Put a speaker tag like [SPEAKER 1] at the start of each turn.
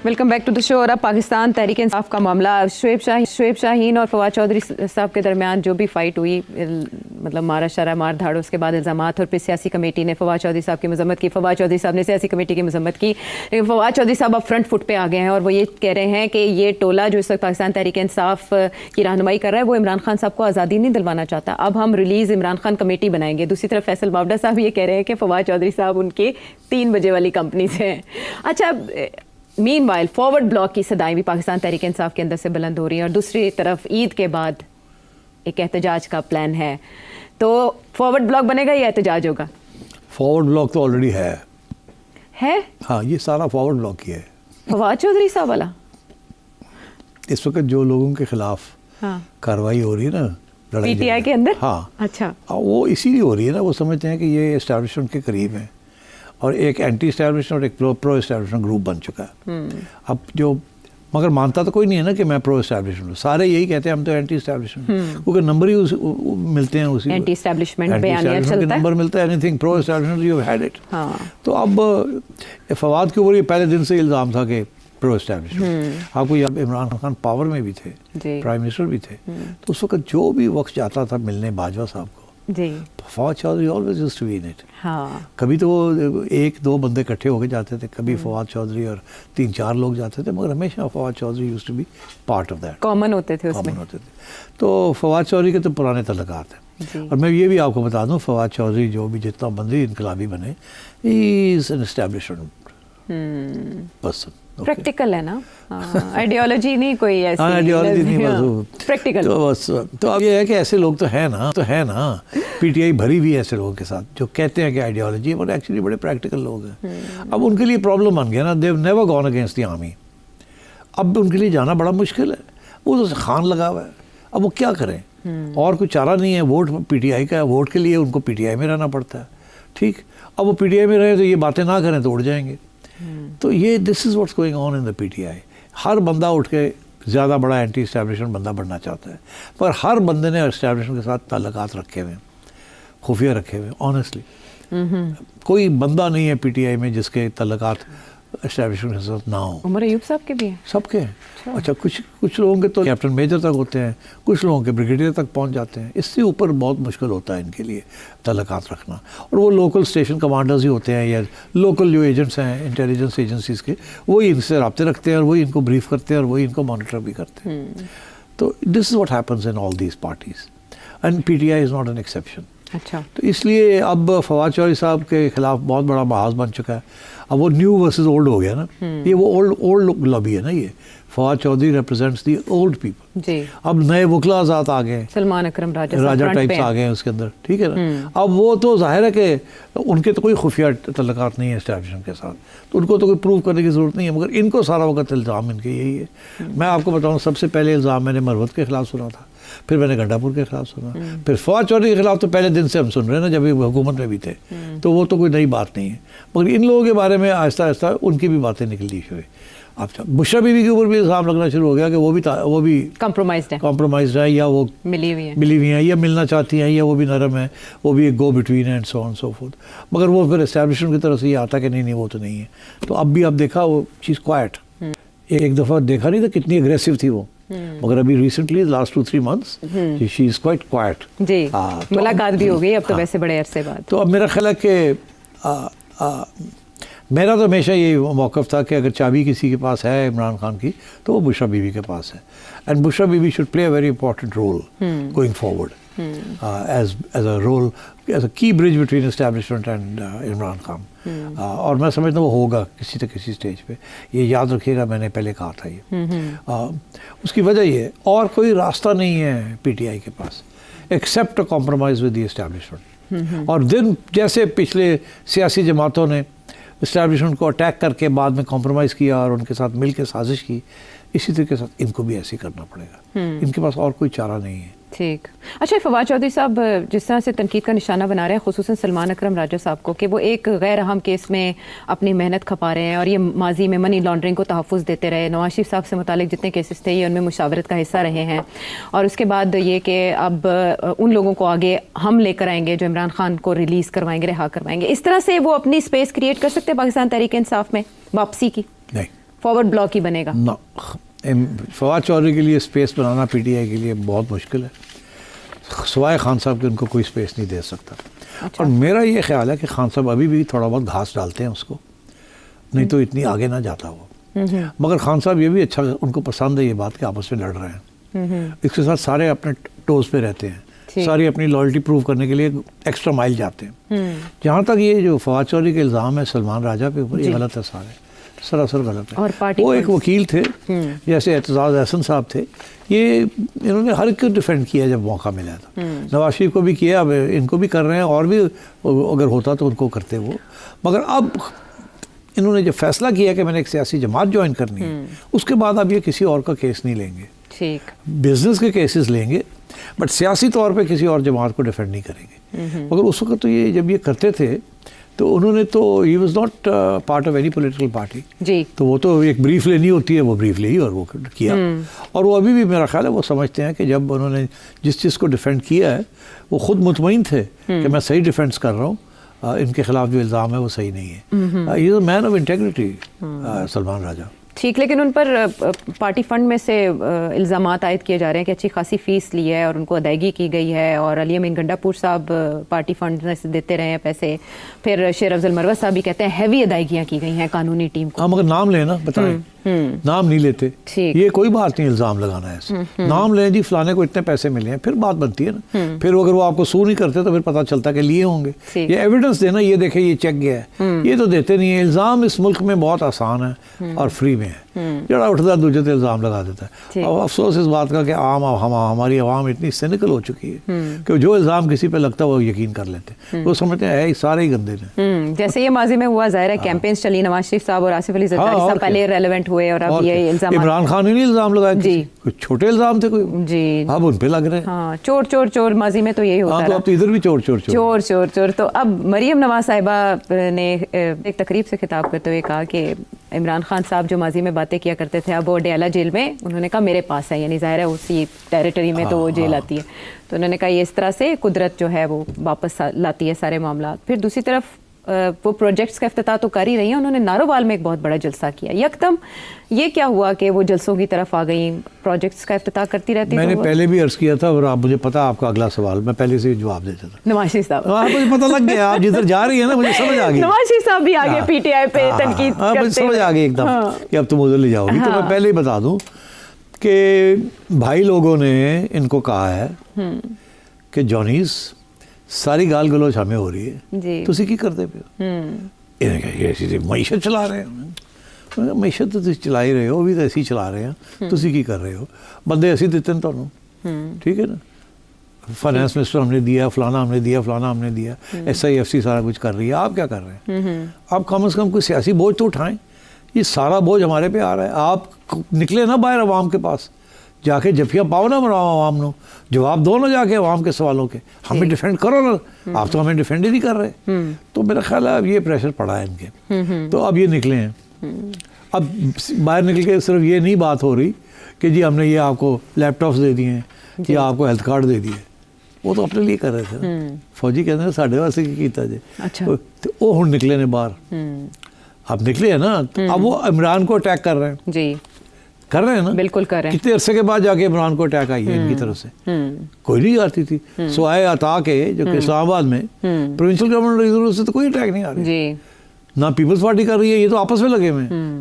[SPEAKER 1] Welcome back to the شو. اور اب پاکستان تحریک انصاف کا معاملہ, شعیب شاہین اور فواد چودھری صاحب کے درمیان جو بھی فائٹ ہوئی, مطلب مارا شرا مار دھاڑ, اس کے بعد الزامات, اور پھر سیاسی کمیٹی نے فواد چودھری صاحب کی مذمت کی, فواد چودھری صاحب نے سیاسی کمیٹی کی مذمت کی. فواد چودھری صاحب اب فرنٹ فٹ پہ آ گئے ہیں اور وہ یہ کہہ رہے ہیں کہ یہ ٹولہ جو اس وقت پاکستان تحریک انصاف کی رہنمائی کر رہا ہے وہ عمران خان صاحب کو آزادی نہیں دلوانا چاہتا. اب ہم ریلیز عمران خان کمیٹی بنائیں گے. دوسری طرف فیصل باوڑا صاحب یہ کہہ رہے ہیں کہ فواد چودھری صاحب ان کے 3 بجے والی کمپنی سے ہیں. اچھا, مین وائل فارورڈ بلاک کی صدائیں بھی پاکستان تحریک انصاف کے اندر سے بلند ہو رہی ہیں, اور دوسری طرف عید کے بعد ایک احتجاج کا پلان ہے. تو فارورڈ بلاک بنے گا یا احتجاج ہوگا؟
[SPEAKER 2] فارورڈ بلاک تو آلریڈی ہے. ہاں, یہ سارا فارورڈ بلاک ہی ہے.
[SPEAKER 1] فواد چودھری صاحب والا
[SPEAKER 2] اس وقت جو لوگوں کے خلاف کارروائی ہو رہی ہے نا
[SPEAKER 1] پی ٹی آئی کے اندر,
[SPEAKER 2] ہاں
[SPEAKER 1] اچھا,
[SPEAKER 2] وہ اسی لیے ہو رہی ہے نا, وہ سمجھتے ہیں کہ یہ اسٹیبلشمنٹ کے قریب ہیں, اور ایک اینٹی اسٹیبلشمنٹ اور ایک پرو اسٹیبلشمنٹ گروپ بن چکا ہے. اب جو مگر مانتا تو کوئی نہیں ہے نا کہ میں پرو اسٹیبلشمنٹ, سارے یہی کہتے ہیں ہم تو اینٹی اسٹیبلشمنٹ, کیونکہ نمبر ہی ملتے ہیں اسی
[SPEAKER 1] اینٹی اسٹیبلشمنٹ بیانیہ چلتا ہے,
[SPEAKER 2] نمبر ملتا ہے, any thing pro establishment you had it. تو اب فواد کے اوپر یہ پہلے دن سے الزام تھا کہ پرو اسٹیبلشمنٹ. آپ کو یاد عمران خان پاور میں بھی تھے, پرائم منسٹر بھی تھے, تو اس وقت جو بھی وقت جاتا تھا ملنے باجوہ صاحب کو, Fawad Chaudhry always used to be in it. کبھی تو وہ 1-2 بندے اکٹھے ہو کے جاتے تھے, کبھی فواد چودھری اور 3-4 لوگ جاتے تھے, مگر ہمیشہ Fawad Chaudhry used to be part of that.
[SPEAKER 1] Common ہوتے تھے اس میں.
[SPEAKER 2] تو فواد چودھری کے تو پرانے تعلقات ہیں. اور میں یہ بھی آپ کو بتا دوں, فواد چودھری جو بھی جتنا بندی انقلابی بنے, he is an established person.
[SPEAKER 1] Practical ہے نا, آئیڈیالوجی نہیں کوئی ایسی,
[SPEAKER 2] آئیڈیالوجی نہیں, بس
[SPEAKER 1] پریکٹیکل.
[SPEAKER 2] تو اب یہ ہے کہ ایسے لوگ تو ہیں نا, پی ٹی آئی بھری ہوئی ہے ایسے لوگوں کے ساتھ جو کہتے ہیں کہ آئیڈیالوجی, اور ایکچولی بڑے پریکٹیکل لوگ ہیں. اب ان کے لیے پرابلم بن گیا نا, they have never gone against the army. اب ان کے لیے جانا بڑا مشکل ہے, وہ تو خان لگا ہوا ہے, اب وہ کیا کریں, اور کوئی چارہ نہیں ہے. ووٹ پی ٹی آئی کا ہے, ووٹ کے لیے ان کو پی ٹی آئی میں رہنا پڑتا ہے. ٹھیک, اب وہ پی ٹی آئی میں رہے تو یہ باتیں نہ کریں تو اڑ جائیں گے. تو یہ this is what's going on in the P T I. ہر بندہ اٹھ کے زیادہ بڑا اینٹی اسٹیبلشمنٹ بندہ بننا چاہتا ہے, پر ہر بندے نے اسٹیبلشمنٹ کے ساتھ تعلقات رکھے ہوئے ہیں, خفیہ رکھے ہوئے ہیں. آنیسٹلی کوئی بندہ نہیں ہے پی ٹی آئی میں جس کے تعلقات اسٹیبلشمنٹ کے ساتھ نہ ہوں.
[SPEAKER 1] عمر ایوب صاحب کے بھی ہیں,
[SPEAKER 2] سب کے ہیں. اچھا, کچھ لوگوں کے تو کیپٹن میجر تک ہوتے ہیں, کچھ لوگوں کے بریگیڈیئر تک پہنچ جاتے ہیں. اس سے اوپر بہت مشکل ہوتا ہے ان کے لیے تعلقات رکھنا, اور وہ لوکل اسٹیشن کمانڈرز ہی ہوتے ہیں یا لوکل جو ایجنٹس ہیں انٹیلیجنس ایجنسیز کے, وہی ان سے رابطے رکھتے ہیں, اور وہی ان کو بریف کرتے ہیں, اور وہی ان کو مانیٹر بھی کرتے ہیں. تو this is what happens in all these parties, and P T I is not an exception.
[SPEAKER 1] اچھا,
[SPEAKER 2] تو اس لیے اب فواد چودھری صاحب کے خلاف بہت بڑا محاذ بن چکا ہے. اب وہ نیو ورسز اولڈ ہو گیا نا, یہ وہ اولڈ لابی ہے نا. یہ Fawad Chaudhry represents the old people. اب نئے وکلا آزاد آ گئے,
[SPEAKER 1] سلمان اکرم
[SPEAKER 2] راجہ ٹائپس آ گئے ہیں اس کے اندر. ٹھیک ہے نا, اب وہ تو ظاہر ہے کہ ان کے تو کوئی خفیہ تعلقات نہیں ہے اسٹیبلشمنٹ کے ساتھ, تو ان کو تو کوئی پروو کرنے کی ضرورت نہیں ہے, مگر ان کو سارا وقت الزام ان کے یہی ہے. میں آپ کو بتاؤں, سب سے پہلے الزام میں نے مروت کے خلاف سنا تھا, پھر میں نے گنڈا پور کے خلاف سنا, پھر فواد چودھری کے خلاف تو پہلے دن سے ہم سن رہے ہیں نا, جب حکومت میں بھی تھے, تو وہ تو کوئی نئی بات نہیں ہے. مگر ان لوگوں کے بارے میں آہستہ آہستہ ان کی بھی باتیں نکلتی ہوئی. اب بشرا بیوی کے اوپر بھی الزام لگنا شروع ہو گیا کہ وہ بھی کمپرومائزڈ ہے, یا وہ ملی ہوئی ہیں, یا ملنا چاہتی ہیں, یا وہ بھی نرم ہے, وہ بھی ایک go between and so on so forth. مگر وہ پھر اسٹیبلشمنٹ کی طرف سے یہ آتا کہ نہیں وہ تو نہیں ہے. تو اب بھی آپ دیکھا وہ چیز کوائٹ, ایک دفعہ دیکھا نہیں تھا کتنی اگریسو تھی وہ, مگر ابھی recently last 2-3 months she is quite quite.
[SPEAKER 1] جی, ملاقات بھی ہو گئی اب تو ویسے بڑے عرصے بعد. تو
[SPEAKER 2] اب میرا خیال ہے کہ میرا تو ہمیشہ یہ موقف تھا کہ اگر چابی کسی کے پاس ہے عمران خان کی, تو وہ بشرا بیوی کے پاس ہے, and Bushra Bibi should play a very important role going forward as a role, as a key bridge between establishment and Imran Khan. اور میں سمجھتا ہوں وہ ہوگا کسی نہ کسی اسٹیج پہ. یہ یاد رکھیے گا, میں نے پہلے کہا تھا یہ. اس کی وجہ یہ, اور کوئی راستہ نہیں ہے پی ٹی آئی کے پاس accept compromise with the establishment. اور دن جیسے پچھلے سیاسی جماعتوں نے اسٹیبلشمنٹ کو اٹیک کر کے بعد میں کمپرومائز کیا اور ان کے ساتھ مل کے سازش کی, اسی طریقے کے ساتھ ان کو بھی ایسے کرنا پڑے گا. ان کے پاس اور کوئی چارہ نہیں ہے.
[SPEAKER 1] ٹھیک. اچھا, فواد چودھری صاحب جس طرح سے تنقید کا نشانہ بنا رہے ہیں خصوصاً سلمان اکرم راجہ صاحب کو, کہ وہ ایک غیر اہم کیس میں اپنی محنت کھپا رہے ہیں, اور یہ ماضی میں منی لانڈرنگ کو تحفظ دیتے رہے. نواز شریف صاحب سے متعلق جتنے کیسز تھے یہ ان میں مشاورت کا حصہ رہے ہیں, اور اس کے بعد یہ کہ اب ان لوگوں کو آگے ہم لے کر آئیں گے جو عمران خان کو ریلیز کروائیں گے, رہا کروائیں گے. اس طرح سے وہ اپنی اسپیس کریٹ کر سکتے ہیں پاکستان تحریک انصاف میں واپسی کی.
[SPEAKER 2] نہیں,
[SPEAKER 1] فارورڈ بلاک ہی بنے گا؟
[SPEAKER 2] نہ، فواد چودھری کے لیے space banana P T I کے لیے بہت مشکل ہے، سوائے خان صاحب کے ان کو کوئی اسپیس نہیں دے سکتا. اور میرا یہ خیال ہے کہ خان صاحب ابھی بھی تھوڑا بہت گھاس ڈالتے ہیں اس کو، نہیں تو اتنی آگے نہ جاتا وہ. مگر خان صاحب یہ بھی اچھا، ان کو پسند ہے یہ بات کہ آپس میں لڑ رہے ہیں. اس کے ساتھ سارے اپنے ٹوز پہ رہتے ہیں، ساری اپنی لائلٹی پروو کرنے کے لیے ایکسٹرا مائل جاتے ہیں. جہاں تک یہ جو فواد چودھری کے الزام ہے سلمان راجہ پہ اوپر، یہ غلط ہے، سارے سراسر غلط ہے. وہ ایک وکیل تھے جیسے اعتزاز احسن صاحب تھے، یہ انہوں نے ہر ایک کو ڈیفینڈ کیا جب موقع ملا تھا. نواز شریف کو بھی کیا، اب ان کو بھی کر رہے ہیں، اور بھی اگر ہوتا تو ان کو کرتے وہ. مگر اب انہوں نے جب فیصلہ کیا کہ میں نے ایک سیاسی جماعت جوائن کرنی ہے، اس کے بعد اب یہ کسی اور کا کیس نہیں لیں گے. ٹھیک، بزنس کے کیسز لیں گے، بٹ سیاسی طور پہ کسی اور جماعت کو ڈیفینڈ نہیں کریں گے. مگر اس وقت تو یہ جب یہ کرتے تھے تو انہوں نے تو he was not part of any political party. جی، تو وہ تو ایک بریف لینی ہوتی ہے، وہ بریف لی اور وہ کیا. اور وہ ابھی بھی میرا خیال ہے وہ سمجھتے ہیں کہ جب انہوں نے جس چیز کو ڈیفینڈ کیا ہے وہ خود مطمئن تھے کہ میں صحیح ڈیفینس کر رہا ہوں، ان کے خلاف جو الزام ہے وہ صحیح نہیں ہے. ہی از اے مین آف انٹیگریٹی سلمان راجہ.
[SPEAKER 1] ٹھیک، لیکن ان پر پارٹی فنڈ میں سے الزامات عائد کیے جا رہے ہیں کہ اچھی خاصی فیس لی ہے اور ان کو ادائیگی کی گئی ہے، اور علی امین گنڈا پور صاحب پارٹی فنڈ سے دیتے رہے ہیں پیسے. پھر شیر افضل مروت صاحب بھی کہتے ہیں ہیوی ادائیگیاں کی گئی ہیں قانونی ٹیم کو.
[SPEAKER 2] مگر نام لیں نا، بتائیں، نام نہیں لیتے. یہ کوئی بات نہیں الزام لگانا ہے ایسے. نام لیں جی فلانے کو اتنے پیسے ملے ہیں، پھر بات بنتی ہے نا. پھر اگر وہ آپ کو سو نہیں کرتے تو پھر پتہ چلتا کہ لیے ہوں گے. یہ ایویڈنس دینا، یہ دیکھیں یہ چیک گیا ہے، یہ تو دیتے نہیں ہیں. الزام اس ملک میں بہت آسان ہے اور فری میں ہے. جڑا اٹھتا ہے دوسرے الزام لگا دیتا ہے. اور افسوس اس بات کا کہ ہماری عوام اتنی سینیکل ہو چکی ہے کہ جو الزام کسی پہ لگتا ہے وہ یقین کر لیتے ہیں. وہ سمجھتے ہیں سارے ہی گندے ہیں.
[SPEAKER 1] جیسے یہ ماضی میں ہوا، ظاہر ہے کیمپینز چلی، نواز شریف صاحب اور آصف علی زرداری صاحب پہلے ریلیونٹ ہوئے، اور اب یہ الزام
[SPEAKER 2] عمران خان نے نہیں الزام لگایا. جی، کوئی چھوٹے الزام تھے کوئی، جی اب ان پہ لگ رہے ہیں. ہاں، چور چور چور ماضی میں تو یہی ہوتا ہے. تو اب تو ادھر بھی چور چور چور
[SPEAKER 1] چور چور. تو اب مریم نواز صاحبہ نے ایک تقریب سے خطاب کرتے ہوئے کہا کہ عمران خان صاحب جو ماضی میں باتیں کیا کرتے تھے اب وہ ڈیالہ جیل میں، انہوں نے کہا میرے پاس ہے، یعنی ظاہر ہے اسی ٹیریٹری میں تو وہ جیل آتی ہے. تو انہوں نے کہا یہ اس طرح سے قدرت جو ہے وہ واپس لاتی ہے سارے معاملات. پھر دوسری طرف وہ پروجیکٹس کا افتتاح تو کر ہی رہی ہیں، انہوں نے نارووال میں ایک بہت بڑا جلسہ کیا. یکدم یہ کیا ہوا کہ وہ جلسوں کی طرف آ گئیں، پروجیکٹس کا افتتاح کرتی رہتی؟
[SPEAKER 2] میں نے پہلے بھی عرض کیا تھا، اور آپ مجھے پتا آپ کا اگلا سوال میں پہلے سے جواب دیتا تھا.
[SPEAKER 1] نواز شریف صاحب،
[SPEAKER 2] مجھے پتہ لگ گیا آپ جدھر جا رہی ہیں نا، مجھے سمجھ آ گئی.
[SPEAKER 1] نواز شریف صاحب بھی آگے پی ٹی آئی پہ تنقید کرتے،
[SPEAKER 2] مجھے سمجھ آ گئی ایک دم کہ اب تم ادھر لے جاؤ گی. تو میں پہلے ہی بتا دوں کہ بھائی لوگوں نے ان کو کہا ہے کہ جونیز ساری گال گلوچ ہمیں ہو رہی ہے، تسی کی کرتے پہ معیشت چلا رہے ہیں. معیشت تو تسی چلا ہی رہے ہو، بھی تو ایسے ہی چلا رہے ہیں، تسی کی کر رہے ہو، بندے ایسے دیتے ہیں تمہیں. ٹھیک ہے نا، فائنانس منسٹر ہم نے دیا، فلانا ہم نے دیا، فلانا ہم نے دیا، ایس آئی ایف سی سارا کچھ کر رہی ہے. آپ کیا کر رہے ہیں؟ آپ کم از کم کوئی سیاسی بوجھ تو اٹھائیں. یہ سارا بوجھ ہمارے پہ آ رہا ہے. آپ نکلے نا باہر عوام کے پاس، جا کے جفیا پاؤ نا عوام نو، جواب دو نا جا کے عوام کے سوالوں کے. ہمیں ڈیفینڈ کرو نا، آپ تو ہمیں ڈیفینڈ ہی نہیں کر رہے. تو میرا خیال ہے اب یہ پریشر پڑا ہے ان کے، تو اب یہ نکلے ہیں. اب باہر نکل کے صرف یہ نہیں بات ہو رہی کہ جی ہم نے یہ آپ کو لیپ ٹاپس دے دیے ہیں یا آپ کو ہیلتھ کارڈ دے دیے. وہ تو اپنے لیے کر رہے تھے. فوجی کہتے ہیں ساڈے واسطے کی کیتا جی. وہ ہن نکلے نے باہر، اب نکلے ہیں نا، اب وہ عمران کو اٹیک کر رہے ہیں. جی کر رہے ہیں نا، بالکل کر رہے ہیں. کتنے عرصے کے بعد جا کے عمران کو اٹیک آئی ہے ان کی طرف سے. کوئی نہیں آتی تھی سوائے عطا کے جو کہ اسلام آباد میں پروونشل گورنمنٹ سے تو کوئی اٹیک نہیں آ رہی. نہ پیپلز پارٹی کر رہی ہے، یہ تو آپس میں لگے ہوئے ہیں.